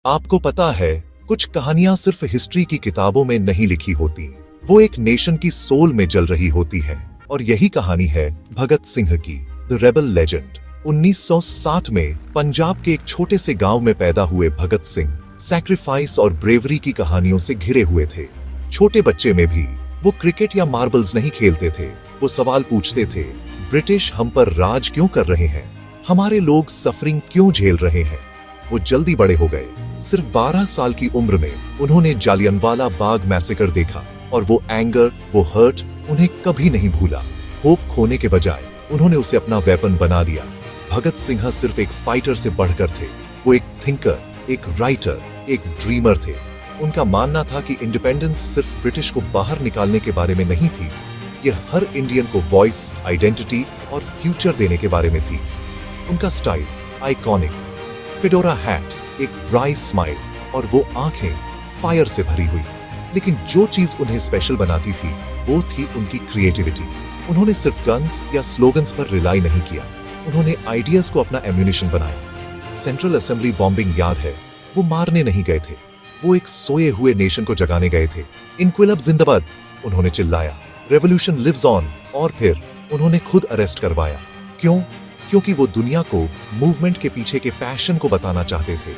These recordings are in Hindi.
आपको पता है, कुछ कहानियां सिर्फ हिस्ट्री की किताबों में नहीं लिखी होती, वो एक नेशन की सोल में जल रही होती है। और यही कहानी है भगत सिंह की, द रेबल लेजेंड। 1960 में पंजाब के एक छोटे से गांव में पैदा हुए भगत सिंह सैक्रिफाइस और ब्रेवरी की कहानियों से घिरे हुए थे। छोटे बच्चे में भी वो क्रिकेट या मार्बल्स नहीं खेलते थे, वो सवाल पूछते थे, ब्रिटिश हम पर राज क्यों कर रहे हैं, हमारे लोग सफरिंग क्यों झेल रहे हैं। वो जल्दी बड़े हो गए। सिर्फ 12 साल की उम्र में उन्होंने जालियनवाला बाग मैसेकर देखा और वो एंगर, वो हर्ट उन्हें कभी नहीं भूला। होप खोने के बजाय उन्होंने उसे अपना वेपन बना लिया। भगत सिंह सिर्फ एक फाइटर से बढ़कर थे, वो एक थिंकर, एक राइटर, एक ड्रीमर थे। उनका मानना था कि इंडिपेंडेंस सिर्फ ब्रिटिश को बाहर निकालने के बारे में नहीं थी, ये हर इंडियन को वॉइस, आइडेंटिटी और फ्यूचर देने के बारे में थी। उनका स्टाइल आइकॉनिक, फेडोरा हैट, एक राइस स्माइल और वो आंखें फायर से भरी हुई। लेकिन जो चीज उन्हें स्पेशल बनाती थी वो थी उनकी क्रिएटिविटी। उन्होंने सिर्फ गन्स या स्लोगन्स पर रिलाई नहीं किया, उन्होंने आइडियाज को अपना एम्यूनिशन बनाया। सेंट्रल असेंबली बॉम्बिंग याद है, वो मारने नहीं गए थे, वो एक सोए हुए नेशन को जगाने गए थे। इनक्विलाब जिंदाबाद उन्होंने चिल्लाया, रेवोल्यूशन लिव्स ऑन, और फिर उन्होंने खुद अरेस्ट करवाया। क्यों? क्योंकि वो दुनिया को मूवमेंट के पीछे के पैशन को बताना चाहते थे।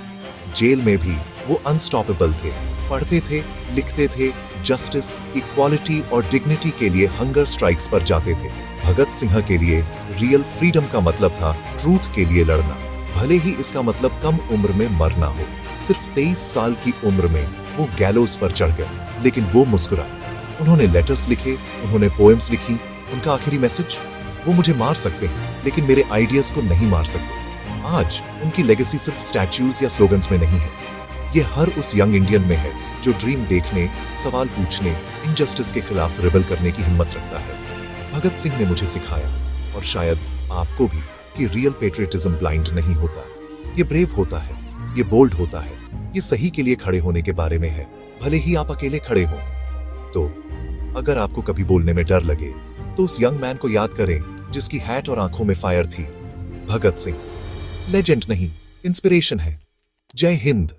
जेल में भी वो अनस्टॉपेबल थे, पढ़ते थे, लिखते थे, जस्टिस, इक्वालिटी और डिग्निटी के लिए हंगर स्ट्राइक्स पर जाते थे। भगत सिंह के लिए रियल फ्रीडम का मतलब था ट्रूथ के लिए लड़ना, भले ही इसका मतलब कम उम्र में मरना हो। सिर्फ 23 साल की उम्र में वो गैलोस पर चढ़ गए, लेकिन वो मुस्कुराए। उन्होंने लेटर्स लिखे, उन्होंने पोएम्स लिखी। उनका आखिरी मैसेज, वो मुझे मार सकते हैं लेकिन मेरे आइडियाज को नहीं मार सकते। आज उनकी लेगेसी सिर्फ स्टैच्यूज या स्लोगन्स में नहीं है, ये हर उस यंग इंडियन में है जो ड्रीम देखने, सवाल पूछने, इनजस्टिस के खिलाफ रिबल करने की हिम्मत रखता है। भगत सिंह ने मुझे सिखाया, और शायद आपको भी, कि रियल पेट्रियटिज्म ब्लाइंड नहीं होता, ये ब्रेव होता है, ये बोल्ड होता है, ये सही के लिए खड़े होने के बारे में है, भले ही आप अकेले खड़े हों। तो अगर आपको कभी बोलने में डर लगे तो उस यंग मैन को याद करें जिसकी हैट और आंखों में फायर थी। भगत सिंह लेजेंड नहीं, इंस्पिरेशन है। जय हिंद।